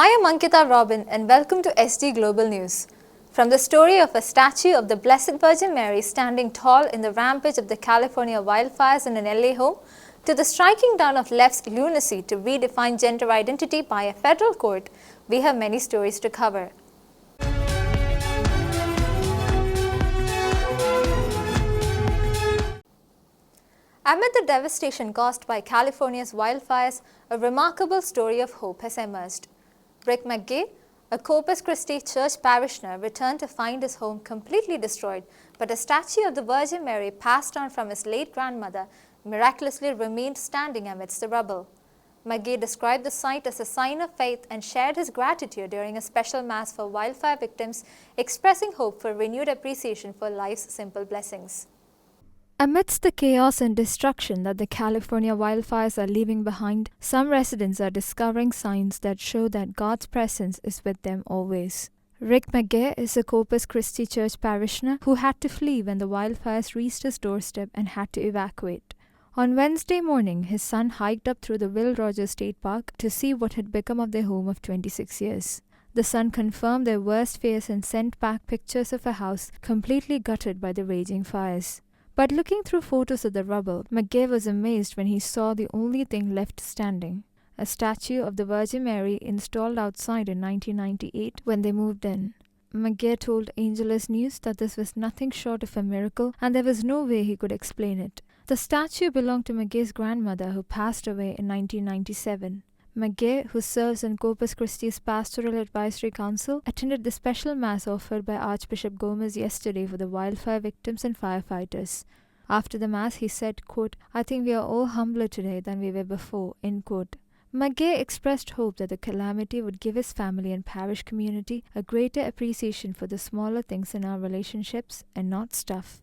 I am Ankita Robin and welcome to SG Global News. From the story of a statue of the Blessed Virgin Mary standing tall in the rampage of the California wildfires in an LA home, to the striking down of left's lunacy to redefine gender identity by a federal court, we have many stories to cover. Amid the devastation caused by California's wildfires, a remarkable story of hope has emerged. Rick McGay, a Corpus Christi church parishioner, returned to find his home completely destroyed, but a statue of the Virgin Mary passed on from his late grandmother miraculously remained standing amidst the rubble. McGay described the sight as a sign of faith and shared his gratitude during a special mass for wildfire victims, expressing hope for renewed appreciation for life's simple blessings. Amidst the chaos and destruction that the California wildfires are leaving behind, some residents are discovering signs that show that God's presence is with them always. Rick McGay is a Corpus Christi church parishioner who had to flee when the wildfires reached his doorstep and had to evacuate. On Wednesday morning, his son hiked up through the Will Rogers State Park to see what had become of their home of 26 years. The son confirmed their worst fears and sent back pictures of a house completely gutted by the raging fires. But looking through photos of the rubble, McGay was amazed when he saw the only thing left standing, a statue of the Virgin Mary installed outside in 1998 when they moved in. McGay told Angeles News that this was nothing short of a miracle and there was no way he could explain it. The statue belonged to McGay's grandmother, who passed away in 1997. McGay, who serves on Corpus Christi's Pastoral Advisory Council, attended the special mass offered by Archbishop Gomez yesterday for the wildfire victims and firefighters. After the mass, he said, quote, "I think we are all humbler today than we were before," end quote. McGay expressed hope that the calamity would give his family and parish community a greater appreciation for the smaller things in our relationships and not stuff.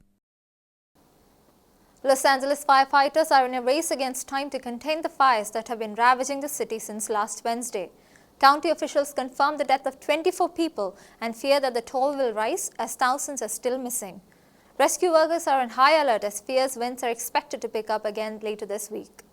Los Angeles firefighters are in a race against time to contain the fires that have been ravaging the city since last Wednesday. County officials confirmed the death of 24 people and fear that the toll will rise as thousands are still missing. Rescue workers are on high alert as fierce winds are expected to pick up again later this week.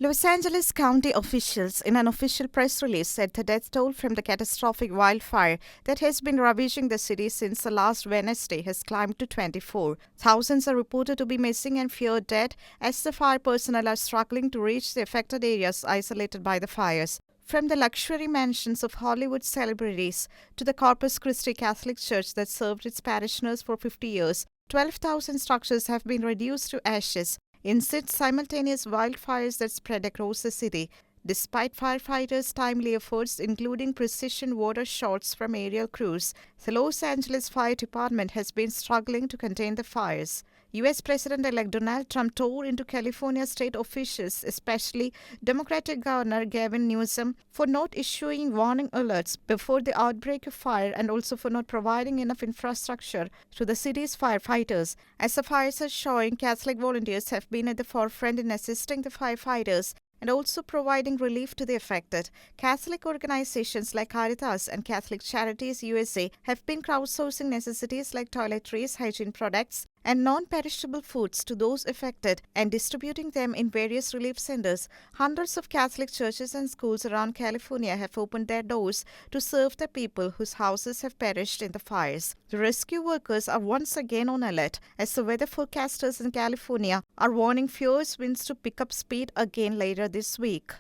Los Angeles County officials in an official press release said the death toll from the catastrophic wildfire that has been ravaging the city since the last Wednesday has climbed to 24. Thousands are reported to be missing and feared dead as the fire personnel are struggling to reach the affected areas isolated by the fires. From the luxury mansions of Hollywood celebrities to the Corpus Christi Catholic Church that served its parishioners for 50 years, 12,000 structures have been reduced to ashes in 6 simultaneous wildfires that spread across the city. Despite firefighters' timely efforts, including precision water shots from aerial crews, the Los Angeles Fire Department has been struggling to contain the fires. U.S. President-elect Donald Trump tore into California state officials, especially Democratic Governor Gavin Newsom, for not issuing warning alerts before the outbreak of fire and also for not providing enough infrastructure to the city's firefighters. As the fires are showing, Catholic volunteers have been at the forefront in assisting the firefighters and also providing relief to the affected. Catholic organizations like Caritas and Catholic Charities USA have been crowdsourcing necessities like toiletries, hygiene products, and non-perishable foods to those affected and distributing them in various relief centers. Hundreds of Catholic churches and schools around California have opened their doors to serve the people whose houses have perished in the fires. The rescue workers are once again on alert as the weather forecasters in California are warning fierce winds to pick up speed again later this week.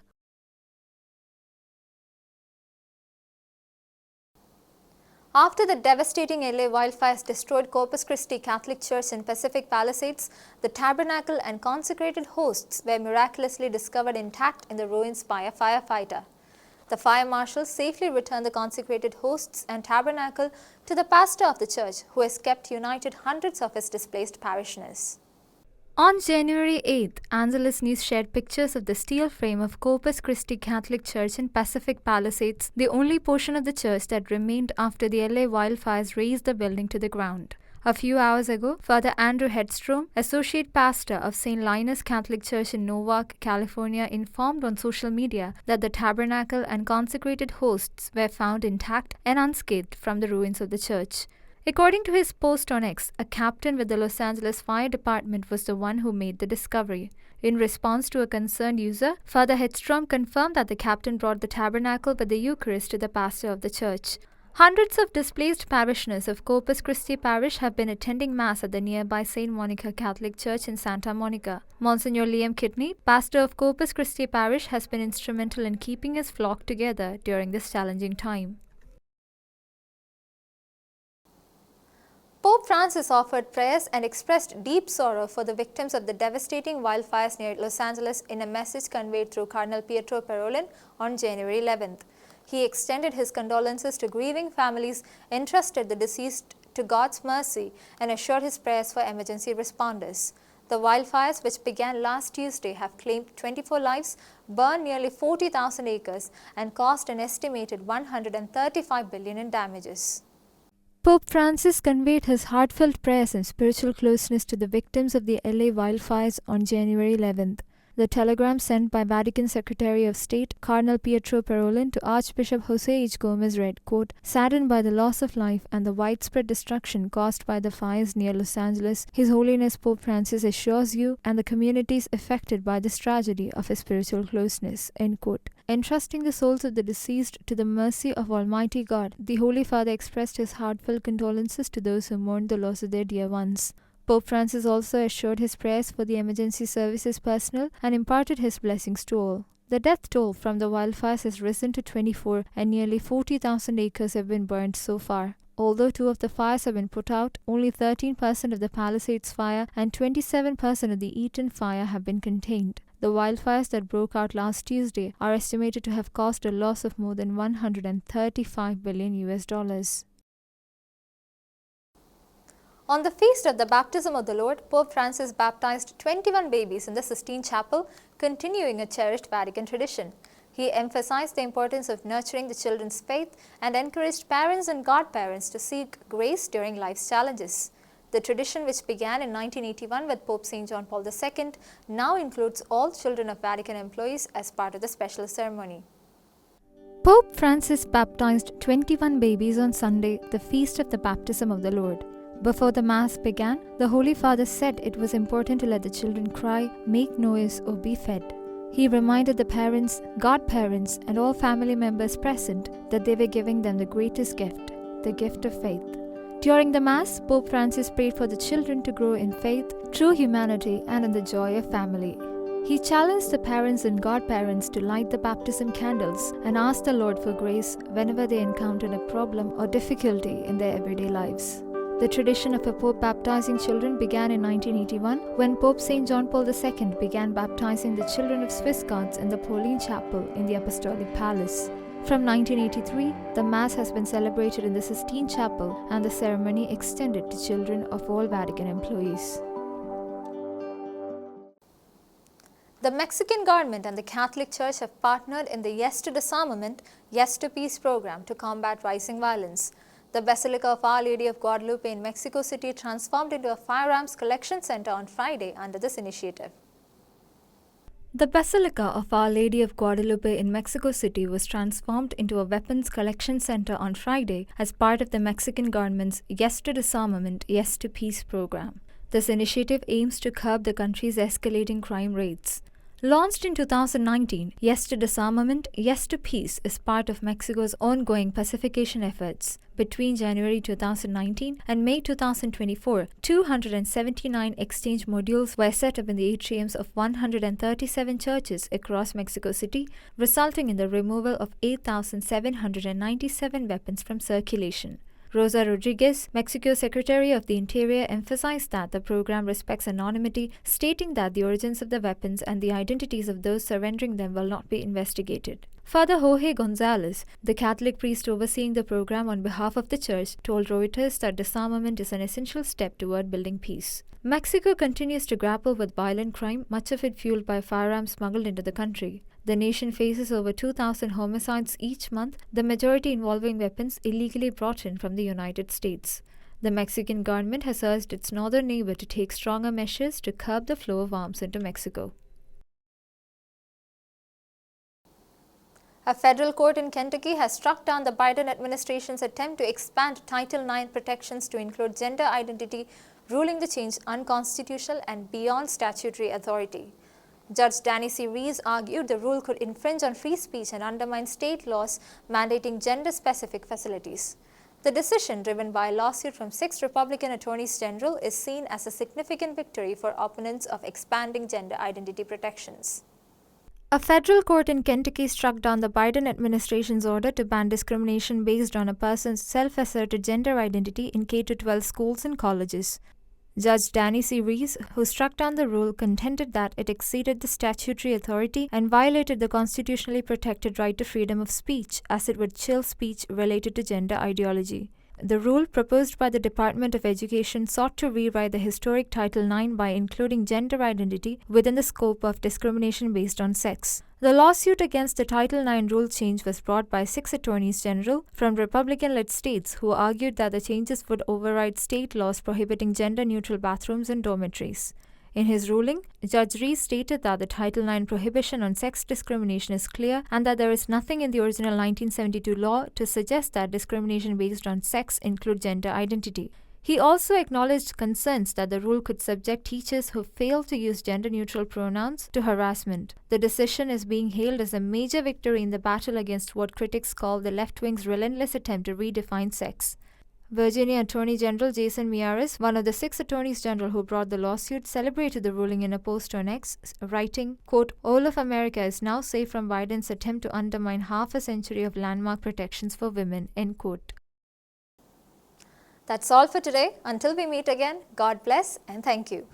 After the devastating LA wildfires destroyed Corpus Christi Catholic Church in Pacific Palisades, the tabernacle and consecrated hosts were miraculously discovered intact in the ruins by a firefighter. The fire marshal safely returned the consecrated hosts and tabernacle to the pastor of the church, who has kept united hundreds of his displaced parishioners. On January 8th, Angeles News shared pictures of the steel frame of Corpus Christi Catholic Church in Pacific Palisades, the only portion of the church that remained after the LA wildfires razed the building to the ground. A few hours ago, Father Andrew Hedstrom, associate pastor of St. Linus Catholic Church in Norwalk, California, informed on social media that the tabernacle and consecrated hosts were found intact and unscathed from the ruins of the church. According to his post on X, a captain with the Los Angeles Fire Department was the one who made the discovery. In response to a concerned user, Father Hedstrom confirmed that the captain brought the tabernacle with the Eucharist to the pastor of the church. Hundreds of displaced parishioners of Corpus Christi Parish have been attending Mass at the nearby St. Monica Catholic Church in Santa Monica. Monsignor Liam Kidney, pastor of Corpus Christi Parish, has been instrumental in keeping his flock together during this challenging time. Pope Francis offered prayers and expressed deep sorrow for the victims of the devastating wildfires near Los Angeles in a message conveyed through Cardinal Pietro Parolin on January 11th. He extended his condolences to grieving families, entrusted the deceased to God's mercy, and assured his prayers for emergency responders. The wildfires, which began last Tuesday, have claimed 24 lives, burned nearly 40,000 acres, and caused an estimated $135 billion in damages. Pope Francis conveyed his heartfelt prayers and spiritual closeness to the victims of the LA wildfires on January 11th. The telegram sent by Vatican Secretary of State Cardinal Pietro Parolin to Archbishop Jose H. Gomez read, quote, "Saddened by the loss of life and the widespread destruction caused by the fires near Los Angeles, His Holiness Pope Francis assures you and the communities affected by this tragedy of his spiritual closeness." End quote. Entrusting the souls of the deceased to the mercy of Almighty God, the Holy Father expressed his heartfelt condolences to those who mourned the loss of their dear ones. Pope Francis also assured his prayers for the emergency services personnel and imparted his blessings to all. The death toll from the wildfires has risen to 24 and nearly 40,000 acres have been burned so far. Although 2 of the fires have been put out, only 13% of the Palisades fire and 27% of the Eaton fire have been contained. The wildfires that broke out last Tuesday are estimated to have caused a loss of more than $135 billion. On the feast of the Baptism of the Lord, Pope Francis baptized 21 babies in the Sistine Chapel, continuing a cherished Vatican tradition. He emphasized the importance of nurturing the children's faith and encouraged parents and godparents to seek grace during life's challenges. The tradition, which began in 1981 with Pope St. John Paul II, now includes all children of Vatican employees as part of the special ceremony. Pope Francis baptized 21 babies on Sunday, the feast of the Baptism of the Lord. Before the Mass began, the Holy Father said it was important to let the children cry, make noise, or be fed. He reminded the parents, godparents, and all family members present that they were giving them the greatest gift, the gift of faith. During the Mass, Pope Francis prayed for the children to grow in faith, true humanity, and in the joy of family. He challenged the parents and godparents to light the baptism candles and ask the Lord for grace whenever they encountered a problem or difficulty in their everyday lives. The tradition of a pope baptizing children began in 1981 when Pope St. John Paul II began baptizing the children of Swiss Guards in the Pauline Chapel in the Apostolic Palace. From 1983, the Mass has been celebrated in the Sistine Chapel and the ceremony extended to children of all Vatican employees. The Mexican government and the Catholic Church have partnered in the Yes to Disarmament, Yes to Peace program to combat rising violence. The Basilica of Our Lady of Guadalupe in Mexico City transformed into a firearms collection center on Friday under this initiative. The Basilica of Our Lady of Guadalupe in Mexico City was transformed into a weapons collection center on Friday as part of the Mexican government's Yes to Disarmament, Yes to Peace program. This initiative aims to curb the country's escalating crime rates. Launched in 2019, Yes to Disarmament, Yes to Peace is part of Mexico's ongoing pacification efforts. Between January 2019 and May 2024, 279 exchange modules were set up in the atriums of 137 churches across Mexico City, resulting in the removal of 8,797 weapons from circulation. Rosa Rodriguez, Mexico's Secretary of the Interior, emphasized that the program respects anonymity, stating that the origins of the weapons and the identities of those surrendering them will not be investigated. Father Jorge Gonzalez, the Catholic priest overseeing the program on behalf of the Church, told Reuters that disarmament is an essential step toward building peace. Mexico continues to grapple with violent crime, much of it fueled by firearms smuggled into the country. The nation faces over 2,000 homicides each month, the majority involving weapons illegally brought in from the United States. The Mexican government has urged its northern neighbor to take stronger measures to curb the flow of arms into Mexico. A federal court in Kentucky has struck down the Biden administration's attempt to expand Title IX protections to include gender identity, ruling the change unconstitutional and beyond statutory authority. Judge Danny C. Rees argued the rule could infringe on free speech and undermine state laws mandating gender-specific facilities. The decision, driven by a lawsuit from 6 Republican attorneys general, is seen as a significant victory for opponents of expanding gender identity protections. A federal court in Kentucky struck down the Biden administration's order to ban discrimination based on a person's self-asserted gender identity in K-12 schools and colleges. Judge Danny C. Rees, who struck down the rule, contended that it exceeded the statutory authority and violated the constitutionally protected right to freedom of speech, as it would chill speech related to gender ideology. The rule, proposed by the Department of Education, sought to rewrite the historic Title IX by including gender identity within the scope of discrimination based on sex. The lawsuit against the Title IX rule change was brought by 6 attorneys general from Republican-led states who argued that the changes would override state laws prohibiting gender-neutral bathrooms and dormitories. In his ruling, Judge Rees stated that the Title IX prohibition on sex discrimination is clear and that there is nothing in the original 1972 law to suggest that discrimination based on sex include gender identity. He also acknowledged concerns that the rule could subject teachers who fail to use gender-neutral pronouns to harassment. The decision is being hailed as a major victory in the battle against what critics call the left-wing's relentless attempt to redefine sex. Virginia Attorney General Jason Miyares, one of the 6 attorneys general who brought the lawsuit, celebrated the ruling in a post on X, writing, quote, "All of America is now safe from Biden's attempt to undermine half a century of landmark protections for women," end quote. That's all for today. Until we meet again, God bless and thank you.